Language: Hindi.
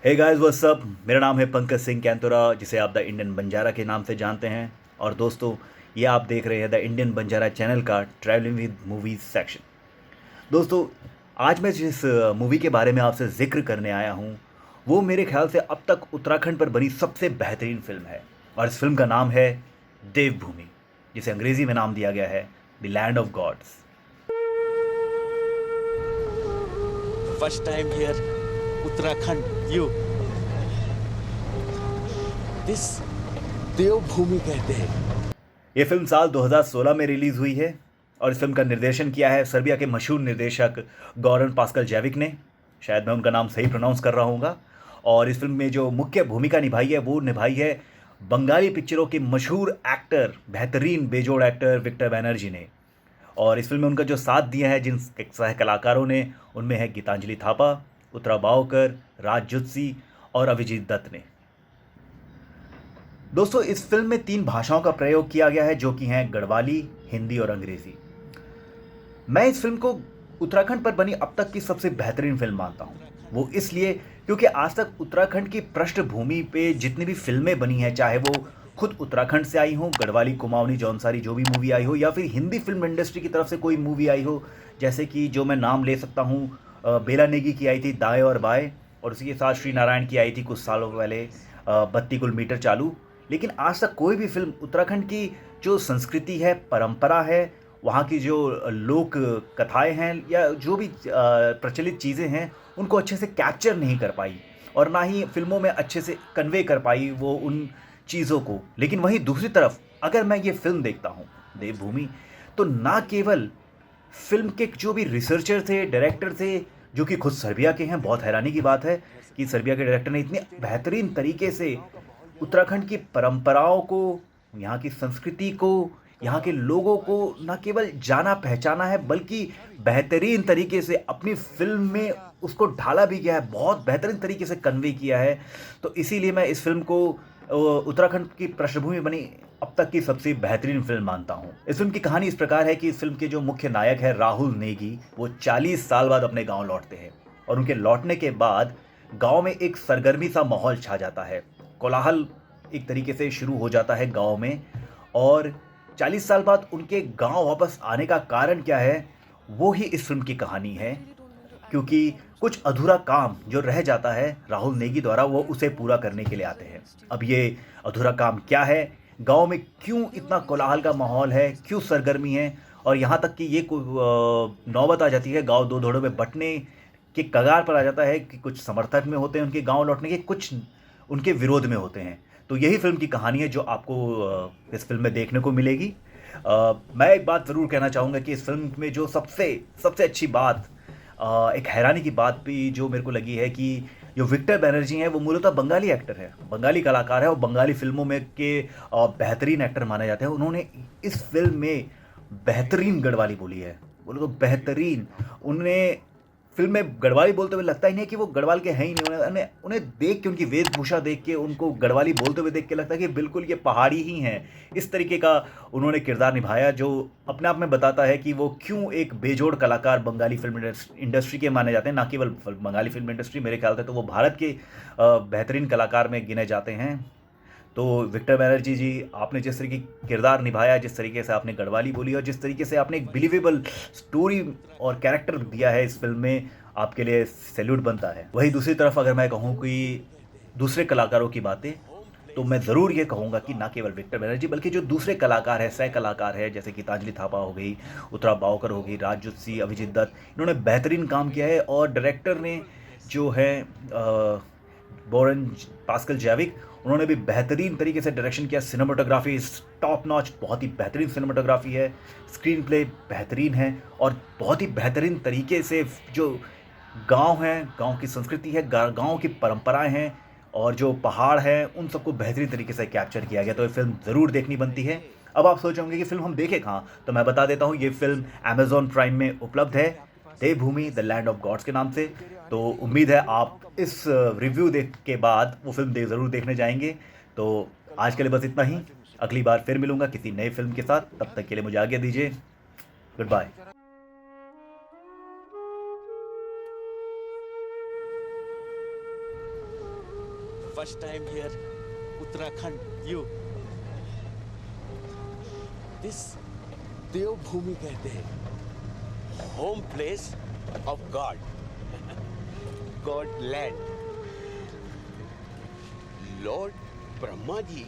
Hey guys what's up. मेरा नाम है पंकज सिंह कैंतोरा, जिसे आप द इंडियन बंजारा के नाम से जानते हैं। और दोस्तों, ये आप देख रहे हैं द इंडियन बंजारा चैनल का ट्रैवलिंग विद मूवीज सेक्शन। दोस्तों, आज मैं जिस मूवी के बारे में आपसे जिक्र करने आया हूँ, वो मेरे ख्याल से अब तक उत्तराखंड पर बनी सबसे बेहतरीन फिल्म है। और इस फिल्म का नाम है देवभूमि, जिसे अंग्रेजी में नाम दिया गया है the land of gods. First time here, Uttarakhand. You. This Devbhoomi कहते हैं। ये फिल्म साल 2016 में रिलीज़ हुई है और इस फिल्म का निर्देशन किया है सर्बिया के मशहूर निर्देशक गॉरन पास्कलजेविक ने। शायद मैं उनका नाम सही प्रोनाउंस कर रहा हूँगा। और इस फिल्म में जो मुख्य भूमिका निभाई है वो निभाई है बंगाली पिक्चरों के मशहूर एक्टर, बेहतरीन बेजोड़ एक्टर विक्टर बैनर्जी ने। और इस फिल्म में उनका जो साथ दिया है जिन सह कलाकारों ने, उनमें है गीतांजलि थापा, उत्तरा बावकर, राज जुत्सी और अभिजीत दत्त ने। दोस्तों, इस फिल्म में 3 भाषाओं का प्रयोग किया गया है, जो कि हैं गढ़वाली, हिंदी और अंग्रेजी। मैं इस फिल्म को उत्तराखंड पर बनी अब तक की सबसे बेहतरीन फिल्म मानता हूँ। वो इसलिए क्योंकि आज तक उत्तराखंड की पृष्ठभूमि पे जितनी भी फिल्में बनी हैं, चाहे वो खुद उत्तराखंड से आई हो, गढ़वाली, कुमाऊनी, जौनसारी जो भी मूवी आई हो, या फिर हिंदी फिल्म इंडस्ट्री की तरफ से कोई मूवी आई हो, जैसे कि जो मैं नाम ले सकता हूँ, बेला नेगी की आई थी दाएं और बाएं, और उसी के साथ श्री नारायण की आई थी कुछ सालों पहले बत्ती गुल मीटर चालू। लेकिन आज तक कोई भी फिल्म उत्तराखंड की जो संस्कृति है, परंपरा है, वहाँ की जो लोक कथाएं हैं या जो भी प्रचलित चीज़ें हैं, उनको अच्छे से कैप्चर नहीं कर पाई और ना ही फिल्मों में अच्छे से कन्वे कर पाई वो उन चीज़ों को। लेकिन वहीं दूसरी तरफ अगर मैं ये फिल्म देखता हूँ देवभूमि, तो ना केवल फिल्म के जो भी रिसर्चर थे, डायरेक्टर थे, जो कि खुद सर्बिया के हैं, बहुत हैरानी की बात है कि सर्बिया के डायरेक्टर ने इतने बेहतरीन तरीके से उत्तराखंड की परंपराओं को, यहाँ की संस्कृति को, यहाँ के लोगों को न केवल जाना पहचाना है, बल्कि बेहतरीन तरीके से अपनी फिल्म में उसको ढाला भी गया है, बहुत बेहतरीन तरीके से कन्वे किया है। तो इसीलिए मैं इस फिल्म को उत्तराखंड की पृष्ठभूमि बनी अब तक की सबसे बेहतरीन फिल्म मानता हूँ। इस फिल्म की कहानी इस प्रकार है कि इस फिल्म के जो मुख्य नायक है राहुल नेगी, वो 40 साल बाद अपने गांव लौटते हैं। और उनके लौटने के बाद गांव में एक सरगर्मी सा माहौल छा जाता है, कोलाहल एक तरीके से शुरू हो जाता है गांव में। और 40 साल बाद उनके गांव वापस आने का कारण क्या है, वो ही इस फिल्म की कहानी है। क्योंकि कुछ अधूरा काम जो रह जाता है राहुल नेगी द्वारा, वो उसे पूरा करने के लिए आते हैं। अब ये अधूरा काम क्या है, गांव में क्यों इतना कोलाहल का माहौल है, क्यों सरगर्मी है, और यहाँ तक कि ये नौबत आ जाती है गांव दो धड़ों में बंटने के कगार पर आ जाता है कि कुछ समर्थक में होते हैं उनके गांव लौटने के, कुछ उनके विरोध में होते हैं। तो यही फिल्म की कहानी है जो आपको इस फिल्म में देखने को मिलेगी। मैं एक बात ज़रूर कहना चाहूँगा कि इस फिल्म में जो सबसे सबसे अच्छी बात, एक हैरानी की बात भी जो मेरे को लगी है कि जो विक्टर बैनर्जी हैं वो मूलतः बंगाली एक्टर है, बंगाली कलाकार है और बंगाली फिल्मों में के बेहतरीन एक्टर माने जाते हैं। उन्होंने इस फिल्म में बेहतरीन गढ़वाली बोली है, बोलो तो बेहतरीन। उन्हें फिल्म में गढ़वाली बोलते हुए लगता ही नहीं कि वो गढ़वाल के हैं ही नहीं। उन्हें उन्हें देख के, उनकी वेशभूषा देख के, उनको गढ़वाली बोलते हुए देख के लगता है कि बिल्कुल ये पहाड़ी ही हैं। इस तरीके का उन्होंने किरदार निभाया, जो अपने आप में बताता है कि वो क्यों एक बेजोड़ कलाकार बंगाली फिल्म इंडस्ट्री के माने जाते हैं। ना केवल बंगाली फिल्म इंडस्ट्री, मेरे ख्याल से तो वो भारत के बेहतरीन कलाकार में गिने जाते हैं। तो विक्टर बैनर्जी जी, आपने जिस तरीके किरदार निभाया, जिस तरीके से आपने गढ़वाली बोली और जिस तरीके से आपने एक बिलीवेबल स्टोरी और कैरेक्टर दिया है इस फिल्म में, आपके लिए सैल्यूट बनता है। वहीं दूसरी तरफ अगर मैं कहूँ कि दूसरे कलाकारों की बातें, तो मैं ज़रूर ये कहूँगा कि ना केवल विक्टर बैनर्जी बल्कि जो दूसरे कलाकार हैं, सह कलाकार हैं, जैसे गीतांजलि थापा हो गई, उत्तरा बावकर हो गई, राज जुत्सी, अभिजीत दत्त, इन्होंने बेहतरीन काम किया है। और डायरेक्टर ने जो है बोरन पास्कल जैविक, उन्होंने भी बेहतरीन तरीके से डायरेक्शन किया। सिनेमाटोग्राफी टॉप नॉच, बहुत ही बेहतरीन सिनेमाटोग्राफी है, स्क्रीन प्ले बेहतरीन है और बहुत ही बेहतरीन तरीके से जो गांव है, गांव की संस्कृति है, गांव की परंपराएं हैं और जो पहाड़ है, उन सबको बेहतरीन तरीके से कैप्चर किया गया। तो ये फिल्म ज़रूर देखनी बनती है। अब आप सोच होंगे कि फिल्म हम देखें कहाँ, तो मैं बता देता हूँ, ये फिल्म अमेजॉन प्राइम में उपलब्ध है, देवभूमि द लैंड ऑफ गॉड्स के नाम से। तो उम्मीद है आप इस रिव्यू देख के बाद वो फिल्म ज़रूर देखने जाएंगे। तो आज के लिए बस इतना ही। अगली बार फिर मिलूंगा किसी नई फिल्म के साथ, तब तक के लिए मुझे आज्ञा दीजिए। Good bye. First time here Uttarakhand you this Devbhumi कहते हैं, home place of god, god land. Lord Brahma ji